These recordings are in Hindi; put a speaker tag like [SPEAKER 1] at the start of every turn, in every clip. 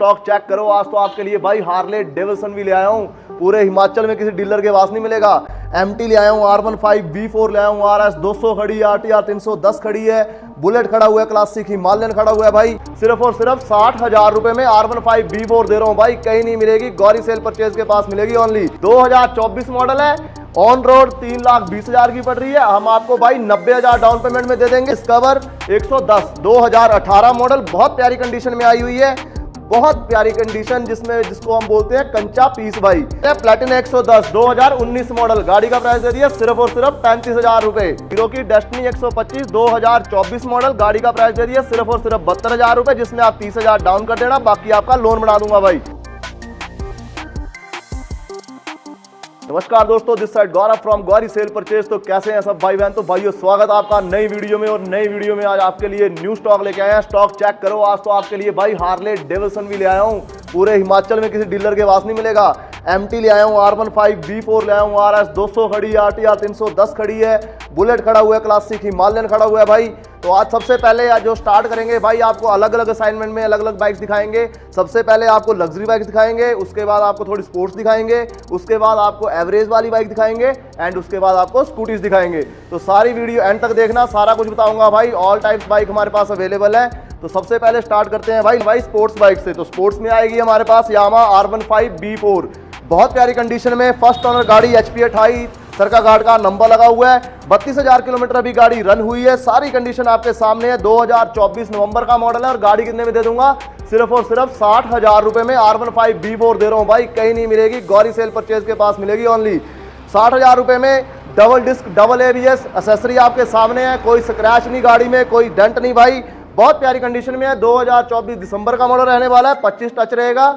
[SPEAKER 1] स्टॉक चेक करो। आज तो आपके लिए भाई हार्ले डेविडसन भी ले आया हूँ। पूरे हिमाचल में किसी डीलर के पास नहीं मिलेगा। MT ले आया हूँ, R15 B4 ले आया हूँ, RS 200 खड़ी है, RTR 310 खड़ी है, बुलेट खड़ा हुआ है, क्लासिक हिमालयन खड़ा हुआ है भाई। सिर्फ और सिर्फ 60,000 रुपए में R15 B4 दे रहा हूँ भाई। कहीं नहीं मिलेगी, गौरी सेल परचेज के पास मिलेगी ओनली। 2024 मॉडल है, ऑन रोड 3,20,000 की पड़ रही है। हम आपको भाई 90,000 डाउन पेमेंट में दे देंगे। डिस्कवर 110 2018 मॉडल, बहुत प्यारी कंडीशन में आई हुई है, बहुत प्यारी कंडीशन, जिसको हम बोलते हैं कंचा पीस भाई। प्लेटिना 110 2019 मॉडल, गाड़ी का प्राइस दे दिया सिर्फ और सिर्फ 35,000 रुपए। हीरो की डेस्टिनी 125 2024 मॉडल, गाड़ी का प्राइस दे दिया सिर्फ और सिर्फ 72,000 रुपए, जिसमें आप 30,000 डाउन कर देना, बाकी आपका लोन बना दूंगा भाई। नमस्कार दोस्तों, this side Gaurav from Gauri cell purchase. तो कैसे हैं सब भाई बहन? तो भाइयों स्वागत है आपका नई वीडियो में। और नई वीडियो में आज आपके लिए न्यू स्टॉक लेके आए हैं। स्टॉक चेक करो। आज तो आपके लिए भाई हार्ले डेविडसन भी ले आया हूँ। पूरे हिमाचल में किसी डीलर के पास नहीं मिलेगा। MT ले आया हूँ, R15 B4 ले आया हूँ, RS 200 खड़ी है, RTR 310 खड़ी है, बुलेट खड़ा हुआ है, क्लासिक हिमालयन खड़ा हुआ है भाई। तो आज सबसे पहले आज जो स्टार्ट करेंगे भाई, आपको अलग अलग असाइनमेंट में अलग अलग बाइक्स दिखाएंगे। सबसे पहले आपको लग्जरी बाइक्स दिखाएंगे, उसके बाद आपको थोड़ी स्पोर्ट्स दिखाएंगे, उसके बाद आपको एवरेज वाली बाइक दिखाएंगे, एंड उसके बाद आपको स्कूटीज दिखाएंगे। तो सारी वीडियो एंड तक देखना, सारा कुछ बताऊंगा भाई। ऑल टाइप्स बाइक हमारे पास अवेलेबल है। तो सबसे पहले स्टार्ट करते हैं भाई स्पोर्ट्स बाइक से। तो स्पोर्ट्स में आएगी हमारे पास यामाहा R15 B4, बहुत प्यारी कंडीशन में, फर्स्ट ओनर गाड़ी, HP 28 सरका गार्ड का नंबर लगा हुआ है। 32,000 किलोमीटर अभी गाड़ी रन हुई है। सारी कंडीशन आपके सामने है। 2024 नवंबर का मॉडल है। और गाड़ी कितने में दे दूंगा? सिर्फ और सिर्फ 60,000 रुपए में R15 B4 दे रहा हूं भाई। कहीं नहीं मिलेगी, गौरी सेल परचेज के पास मिलेगी ओनली। 60,000 रुपए में double disc, double ABS accessory आपके सामने है। कोई स्क्रैच नहीं गाड़ी में, कोई डेंट नहीं भाई, बहुत प्यारी कंडीशन में है। 2024 दिसंबर का मॉडल रहने वाला है, 25 टच रहेगा।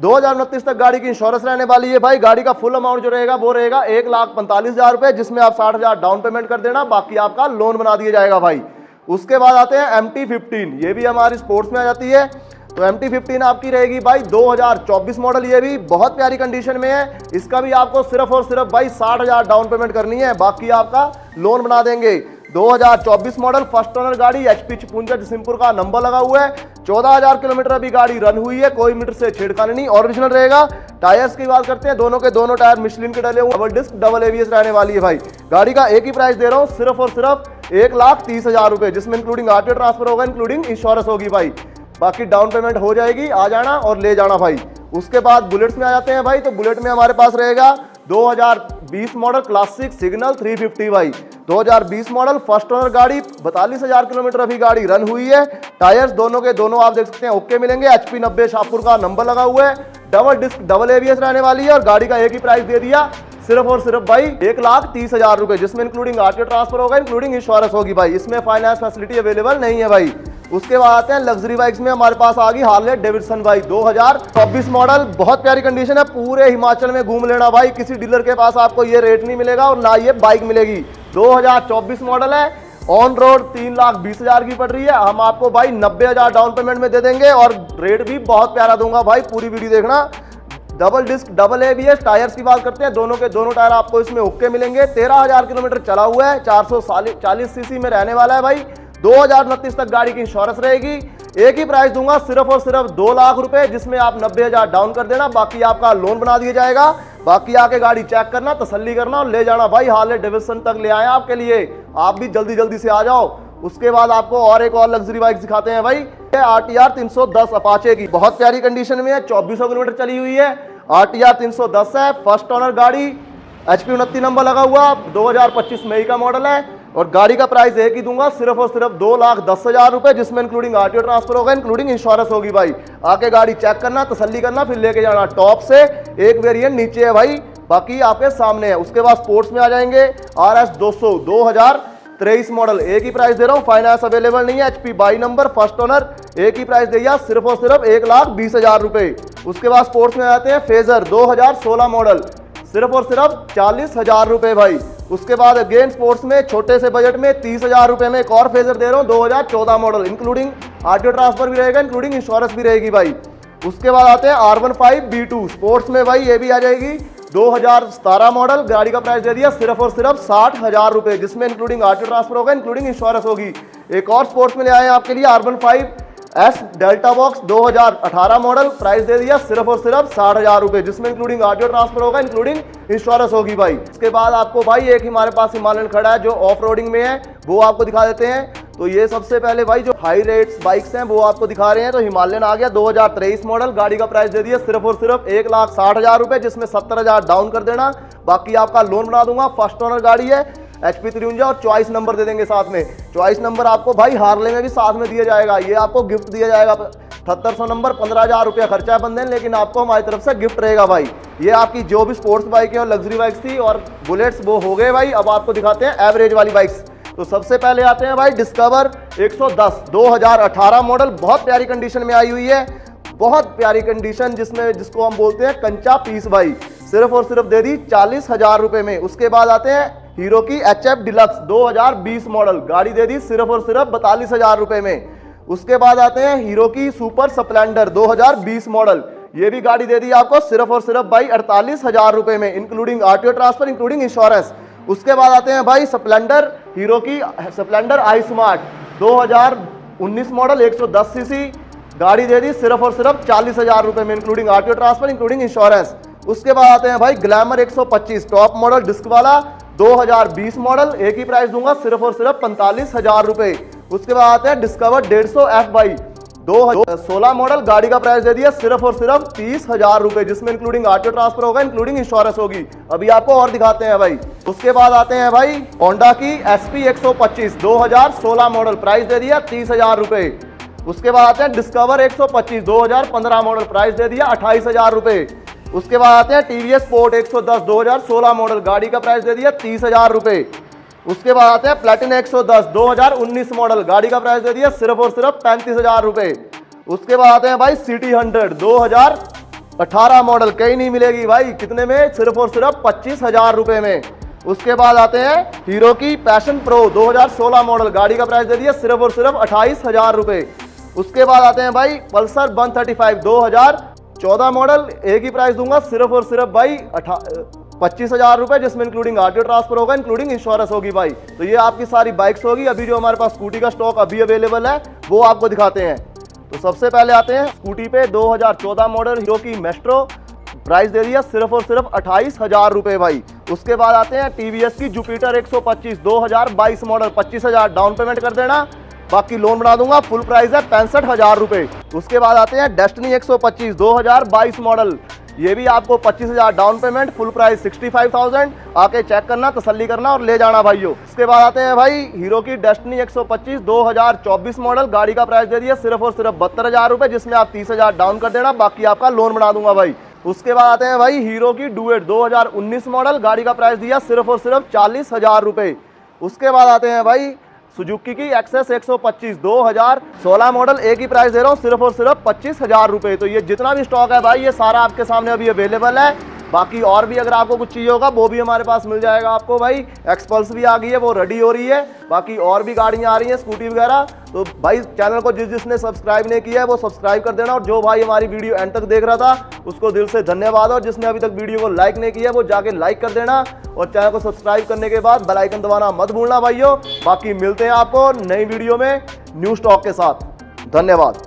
[SPEAKER 1] 2029 तक गाड़ी की इंश्योरेंस रहने वाली है भाई। गाड़ी का फुल अमाउंट जो रहेगा वो रहेगा 1,45,000 रुपए, जिसमें आप 60,000 डाउन पेमेंट कर देना, बाकी आपका लोन बना दिया जाएगा भाई। उसके बाद आते हैं MT15, ये भी हमारी स्पोर्ट्स में आ जाती है। तो MT15 आपकी रहेगी भाई 2024 मॉडल, ये भी बहुत प्यारी कंडीशन में है। इसका भी आपको सिर्फ और सिर्फ भाई 60,000 डाउन पेमेंट करनी है, बाकी आपका लोन बना देंगे। 2024 मॉडल, फर्स्ट ओनर गाड़ी, HP 56 जसिमपुर का नंबर लगा हुआ है। 14,000 किलोमीटर अभी गाड़ी रन हुई है, कोई मीटर से छेड़खानी नहीं, ओरिजिनल रहेगा। टायर्स की बात करते हैं, दोनों के दोनों टायर मिशलिन के डले हुए, डबल डिस्क, डबल ABS रहने वाली है भाई। गाड़ी का एक ही प्राइस दे रहा हूँ, सिर्फ और सिर्फ 1,30,000 रुपए, जिसमें इंक्लूडिंग RTO ट्रांसफर होगा, इंक्लूडिंग इंश्योरेंस होगी भाई। बाकी डाउन पेमेंट हो जाएगी, आ जाना और ले जाना भाई। उसके बाद बुलेट्स में आ जाते हैं भाई। तो बुलेट में हमारे पास रहेगा 2020 मॉडल क्लासिक सिग्नल 350 भाई। 2020 मॉडल, फर्स्ट ओनर गाड़ी, 42,000 किलोमीटर अभी गाड़ी रन हुई है। टायर्स दोनों के दोनों आप देख सकते हैं ओके मिलेंगे। HP 90 शाहपुर का नंबर लगा हुआ है। डबल डिस्क, डबल ABS रहने वाली है। और गाड़ी का एक ही प्राइस दे दिया, सिर्फ और सिर्फ भाई 1,30,000 रुपए, जिसमें इंक्लूडिंग RTO ट्रांसफर होगा, इंक्लूडिंग इंश्योरेंस होगी भाई। इसमें फाइनेंस फैसिलिटी अवेलेबल नहीं है भाई। उसके बाद आते हैं लग्जरी बाइक्स में, हमारे पास आ गई हार्ले डेविडसन भाई 2024 मॉडल, बहुत प्यारी कंडीशन है। पूरे हिमाचल में घूम लेना भाई, किसी डीलर के पास आपको ये रेट नहीं मिलेगा और ना ये बाइक मिलेगी। 2024 मॉडल है, ऑन रोड 3,20,000 की पड़ रही है। हम आपको भाई 90,000 डाउन पेमेंट में दे देंगे और रेट भी बहुत प्यारा दूंगा भाई, पूरी वीडियो देखना। Double disc, double ABS, tyres की बात करते हैं, दोनों के दोनों टायर आपको इसमें ओके मिलेंगे। 13,000 किलोमीटर चला हुआ है, 440 सीसी में रहने वाला है भाई। 2029 तक गाड़ी की इंश्योरेंस रहेगी। एक ही प्राइस दूंगा, सिर्फ और सिर्फ 2 लाख रुपए, जिसमें आप 90,000 डाउन कर देना, बाकी आपका लोन बना दिया जाएगा। बाकी आके गाड़ी चेक करना, तसल्ली करना और ले जाना भाई। हार्ले डेविडसन तक ले आए आपके लिए, आप भी जल्दी जल्दी से आ जाओ। उसके बाद आपको और एक और लग्जरी बाइक दिखाते हैं भाई, RTR 310 अपाचे की, बहुत प्यारी कंडीशन में है, 2400 किलोमीटर चली हुई है। RTR 310 है, फर्स्ट ओनर गाड़ी, HP 29 नंबर लगा हुआ, 2025 मई का मॉडल है। और गाड़ी का प्राइस एक ही दूंगा, सिर्फ और सिर्फ 2,10,000 रुपए, जिसमें इंक्लूडिंग RTO ट्रांसफर होगा, इंक्लूडिंग इंश्योरेंस होगी भाई। आके गाड़ी चेक करना, तसल्ली करना, फिर लेके जाना। टॉप से एक वेरिएंट नीचे है भाई, बाकी आपके सामने है। उसके बाद स्पोर्ट्स में आ जाएंगे, RS 200 2023 मॉडल, एक ही प्राइस दे रहा हूँ, फाइनेंस अवेलेबल नहीं है। HP 22 नंबर, फर्स्ट ओनर, एक ही प्राइस दिया, सिर्फ और सिर्फ 1,20,000 रुपए। उसके बाद स्पोर्ट्स में आते हैं फेजर 2016 मॉडल, सिर्फ और सिर्फ 40,000 रुपए भाई। उसके बाद अगेन स्पोर्ट्स में छोटे से बजट में 30,000 रुपए में एक और फेजर दे रहा हूँ, 2014 मॉडल, इंक्लूडिंग RTO ट्रांसफर भी रहेगा, इंक्लूडिंग इंश्योरेंस भी रहेगी भाई। उसके बाद आते हैं R15 B2 स्पोर्ट्स में भाई, ये भी आ जाएगी 2017 मॉडल, गाड़ी का प्राइस दे दिया सिर्फ और सिर्फ 60,000 रुपए, जिसमें इंक्लूडिंग RTO ट्रांसफर होगा, इंक्लूडिंग इंश्योरेंस होगी। एक और स्पोर्ट्स में ले आए हैं आपके लिए R15 S delta box 2018 model, price दे दिया सिर्फ और सिर्फ 60,000 रुपए, जिसमें इंक्लूडिंग ऑडियो ट्रांसफर होगा, इंक्लूडिंग इंश्योरेंस होगी भाई। इसके बाद आपको भाई एक हमारे पास हिमालयन खड़ा है जो ऑफ रोडिंग में है, वो आपको दिखा देते हैं। तो ये सबसे पहले भाई जो हाई रेट्स बाइक्स हैं वो आपको दिखा रहे हैं। तो हिमालयन आ गया 2023 मॉडल, गाड़ी का प्राइस दे दिया सिर्फ और सिर्फ 1,60,000 रुपए, जिसमें 70,000 डाउन कर देना, बाकी आपका लोन बना दूंगा। फर्स्ट ओनर गाड़ी है, HP 53 और चॉइस नंबर दे देंगे साथ में। चॉइस नंबर आपको भाई हार्ले में भी साथ में दिया जाएगा, ये आपको गिफ्ट दिया जाएगा। 7800 नंबर, 15,000 रुपया खर्चा बंदे, लेकिन आपको हमारी तरफ से गिफ्ट रहेगा भाई। ये आपकी जो भी स्पोर्ट्स बाइक है और लग्जरी बाइक्स थी और बुलेट्स वो हो गए भाई। अब आपको दिखाते हैं एवरेज वाली बाइक्स। तो सबसे पहले आते हैं भाई डिस्कवर 110 2018 मॉडल, बहुत प्यारी कंडीशन में आई हुई है, बहुत प्यारी कंडीशन, जिसको हम बोलते हैं कंचा पीस भाई, सिर्फ और सिर्फ दे दी 40,000 रुपए में। उसके बाद आते हैं हीरो की HF डिलक्स 2020 मॉडल, गाड़ी दे दी सिर्फ और सिर्फ 42,000 रुपए में। उसके बाद आते हैं हीरो की सुपर स्प्लेंडर 2020 मॉडल, ये भी गाड़ी दे दी आपको सिर्फ और सिर्फ भाई 48,000 रुपए में, including RTO transfer, including insurance. उसके बाद आते हैं भाई स्प्लेंडर, हीरो की स्प्लेंडर आई स्मार्ट 2019 मॉडल 110 सीसी, गाड़ी दे दी सिर्फ और सिर्फ 40,000 रुपए में, including RTO transfer, including insurance. उसके बाद आते हैं भाई ग्लैमर 125 टॉप मॉडल डिस्क वाला 2020 मॉडल, एक ही प्राइस दूंगा सिर्फ और सिर्फ 45,000 रुपए। उसके बाद आते हैं डिस्कवर 150F भाई 2016 मॉडल, गाड़ी का प्राइस दे दिया सिर्फ और सिर्फ 30,000 रुपए, जिसमें इंक्लूडिंग RTO ट्रांसफर होगा, इंक्लूडिंग इंश्योरेंस होगी। अभी आपको और दिखाते हैं भाई। उसके बाद आते हैं भाई होंडा की SP 125 2016 मॉडल, प्राइस दे दिया 30,000 रुपए। उसके बाद आते हैं डिस्कवर 125 2015 मॉडल, प्राइस दे दिया 28,000 रुपए। उसके बाद आते हैं TVS स्पोर्ट 110 2016 मॉडल, गाड़ी का प्राइस दे दिया 30,000 रुपए। उसके बाद आते हैं प्लेटिना 110 2019 मॉडल, गाड़ी का प्राइस दे दिया सिर्फ और सिर्फ 35,000 रुपए। उसके बाद आते हैं भाई सिटी 100 2018 मॉडल, कहीं नहीं मिलेगी भाई, कितने में, सिर्फ और सिर्फ 25,000 रुपए में। उसके बाद आते हैं हीरो की पैशन प्रो 2016 मॉडल, गाड़ी का प्राइस दे दिया सिर्फ और सिर्फ 28,000 रुपए। उसके बाद आते हैं भाई पल्सर 135 2014 मॉडल, एक ही प्राइस दूंगा सिर्फ और सिर्फ भाई 25,000 रुपए, जिसमें इंक्लूडिंग RTO ट्रांसफर होगा, इंक्लूडिंग इंश्योरेंस होगी भाई। तो ये आपकी सारी बाइक्स होगी। अभी जो हमारे पास स्कूटी का स्टॉक अभी अवेलेबल है वो आपको दिखाते हैं। तो सबसे पहले आते हैं स्कूटी पे 2014 मॉडल हीरो की मेस्ट्रो, प्राइस दे दिया सिर्फ और सिर्फ 28,000 रुपए भाई। उसके बाद आते हैं TVS की जुपिटर 125 2022 मॉडल, 25,000 डाउन पेमेंट कर देना, बाकी लोन बना दूंगा, फुल प्राइस है 65,000 रुपए। उसके बाद आते हैं डेस्टिनी 125 2022 मॉडल, ये भी आपको 25,000 डाउन पेमेंट, फुल प्राइस 65,000, आके चेक करना, तसल्ली करना और ले जाना भाइयों। इसके बाद आते हैं भाई हीरो की डेस्टिनी 125 2024 मॉडल, गाड़ी का प्राइस दे दिया सिर्फ और सिर्फ 72,000 रुपए, जिसमें आप 30,000 डाउन कर देना, बाकी आपका लोन बना दूंगा भाई। उसके बाद आते हैं भाई हीरो की डुएट 2019 मॉडल, गाड़ी का प्राइस दिया सिर्फ और सिर्फ 40,000 रुपए। उसके बाद आते हैं भाई सुजुकी की एक्सेस 125 2016 मॉडल, एक ही प्राइस दे रहा हूँ सिर्फ और सिर्फ 25,000 रुपए। तो ये जितना भी स्टॉक है भाई ये सारा आपके सामने अभी अवेलेबल है। बाकी और भी अगर आपको कुछ चाहिए होगा वो भी हमारे पास मिल जाएगा आपको भाई। एक्सपल्स भी आ गई है, वो रेडी हो रही है, बाकी और भी गाड़ियाँ आ रही हैं स्कूटी वगैरह। तो भाई चैनल को जिसने सब्सक्राइब नहीं किया है वो सब्सक्राइब कर देना, और जो भाई हमारी वीडियो एंड तक देख रहा था उसको दिल से धन्यवाद, और जिसने अभी तक वीडियो को लाइक नहीं किया है वो जाके लाइक कर देना, और चैनल को सब्सक्राइब करने के बाद बेल आइकन दबाना मत भूलना भाइयों। बाकी मिलते हैं आपको नई वीडियो में न्यू स्टॉक के साथ। धन्यवाद।